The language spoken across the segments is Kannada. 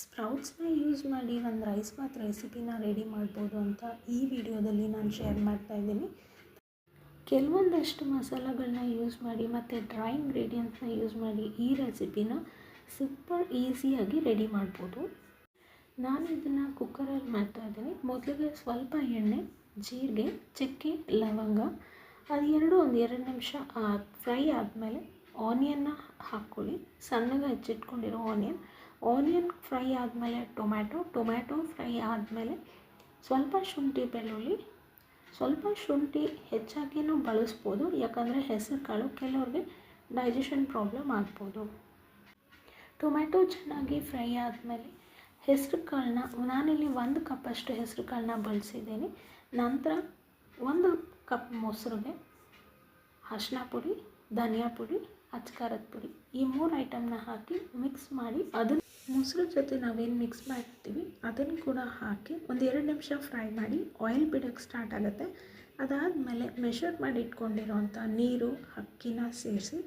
ಸ್ಪ್ರೌಟ್ಸ್ನ ಯೂಸ್ ಮಾಡಿ ಒಂದು ರೈಸ್ ಬಾತ್ ರೆಸಿಪಿನ ರೆಡಿ ಮಾಡ್ಬೋದು ಅಂತ ಈ ವಿಡಿಯೋದಲ್ಲಿ ನಾನು ಶೇರ್ ಮಾಡ್ತಾ ಇದ್ದೀನಿ. ಕೆಲವೊಂದಷ್ಟು ಮಸಾಲೆಗಳನ್ನ ಯೂಸ್ ಮಾಡಿ ಮತ್ತು ಡ್ರೈ ಇಂಗ್ರೀಡಿಯೆಂಟ್ಸ್ನ ಯೂಸ್ ಮಾಡಿ ಈ ರೆಸಿಪಿನ ಸೂಪರ್ ಈಸಿಯಾಗಿ ರೆಡಿ ಮಾಡ್ಬೋದು. ನಾನು ಇದನ್ನು ಕುಕ್ಕರಲ್ಲಿ ಮಾಡ್ತಾಯಿದ್ದೀನಿ. ಮೊದಲಿಗೆ ಸ್ವಲ್ಪ ಎಣ್ಣೆ, ಜೀರಿಗೆ, ಚಕ್ಕೆ, ಲವಂಗ ಅದು ಒಂದು 2 ನಿಮಿಷ ಫ್ರೈ ಆದಮೇಲೆ ಆನಿಯನ್ನ ಹಾಕ್ಕೊಳ್ಳಿ. ಸಣ್ಣಗೆ ಹೆಚ್ಚಿಟ್ಕೊಂಡಿರೋ ಆನಿಯನ್ ಫ್ರೈ ಆದಮೇಲೆ ಟೊಮ್ಯಾಟೊ ಫ್ರೈ ಆದಮೇಲೆ ಸ್ವಲ್ಪ ಶುಂಠಿ ಬೆಳ್ಳುಳ್ಳಿ, ಸ್ವಲ್ಪ ಶುಂಠಿ ಹೆಚ್ಚಾಗಿಯೂ ಬಳಸ್ಬೋದು, ಯಾಕಂದರೆ ಹೆಸರು ಕಾಳು ಕೆಲವ್ರಿಗೆ ಡೈಜೆಷನ್ ಪ್ರಾಬ್ಲಮ್ ಆಗ್ಬೋದು. ಟೊಮ್ಯಾಟೊ ಚೆನ್ನಾಗಿ ಫ್ರೈ ಆದಮೇಲೆ ಹೆಸರು ಕಾಳನ್ನ ನಾನಿಲ್ಲಿ 1 ಕಪ್ಪಷ್ಟು ಹೆಸರು ಕಾಳನ್ನ ಬಳಸಿದ್ದೀನಿ. ನಂತರ 1 ಕಪ್ ಮೊಸರಿಗೆ ಅರಿಶಿನ ಪುಡಿ, ಧನಿಯಾ ಪುಡಿ, ಅಚ್ಕಾರದ ಪುಡಿ ಈ 3 ಐಟಮ್ನ ಹಾಕಿ ಮಿಕ್ಸ್ ಮಾಡಿ ಅದನ್ನು ಮೊಸರು ಜೊತೆ ನಾವೇನು ಮಿಕ್ಸ್ ಮಾಡ್ತೀವಿ ಅದನ್ನು ಕೂಡ ಹಾಕಿ ಒಂದು 2 ನಿಮಿಷ ಫ್ರೈ ಮಾಡಿ ಆಯಿಲ್ ಬಿಡೋಕ್ಕೆ ಸ್ಟಾರ್ಟ್ ಆಗುತ್ತೆ. ಅದಾದಮೇಲೆ ಮೆಷರ್ ಮಾಡಿ ಇಟ್ಕೊಂಡಿರೋಂಥ ನೀರು, ಅಕ್ಕಿನ ಸೇರಿಸಿ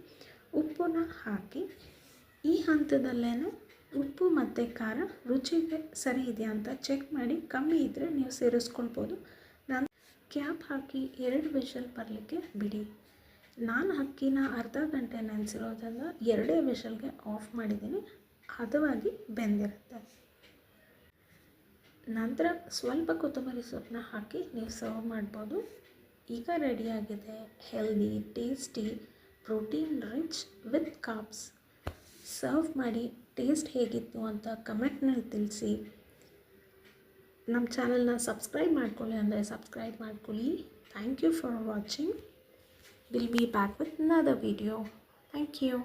ಉಪ್ಪನ್ನ ಹಾಕಿ ಈ ಹಂತದಲ್ಲೇ ಉಪ್ಪು ಮತ್ತು ಖಾರ ರುಚಿಗೆ ಸರಿ ಇದೆಯಾ ಅಂತ ಚೆಕ್ ಮಾಡಿ, ಕಮ್ಮಿ ಇದ್ದರೆ ನೀವು ಸೇರಿಸ್ಕೊಳ್ಬೋದು. ನಾನು ಕ್ಯಾಪ್ ಹಾಕಿ 2 ವಿಷಲ್ ಬರಲಿಕ್ಕೆ ಬಿಡಿ. ನಾನು ಅಕ್ಕಿನ ಅರ್ಧ ಗಂಟೆ ನೆನೆಸಿರೋದ್ರಿಂದ 2 ವಿಷಲ್ಗೆ ಆಫ್ ಮಾಡಿದ್ದೀನಿ, ಹದವಾಗಿ ಬೆಂದಿರುತ್ತೆ. ನಂತರ ಸ್ವಲ್ಪ ಕೊತ್ತಂಬರಿ ಸೊಪ್ಪನ್ನ ಹಾಕಿ ನೀವು ಸರ್ವ್ ಮಾಡ್ಬೋದು. ಈಗ ರೆಡಿಯಾಗಿದೆ healthy, tasty, protein rich with carbs. Serve ಮಾಡಿ ಟೇಸ್ಟ್ ಹೇಗಿತ್ತು ಅಂತ ಕಮೆಂಟ್ನಲ್ಲಿ ತಿಳಿಸಿ. ನಮ್ಮ ಚಾನಲ್ನ ಸಬ್ಸ್ಕ್ರೈಬ್ ಮಾಡ್ಕೊಳ್ಳಿ ಅಂದರೆ ಸಬ್ಸ್ಕ್ರೈಬ್ ಮಾಡ್ಕೊಳ್ಳಿ. Thank you for watching. We'll be back with another video. Thank you.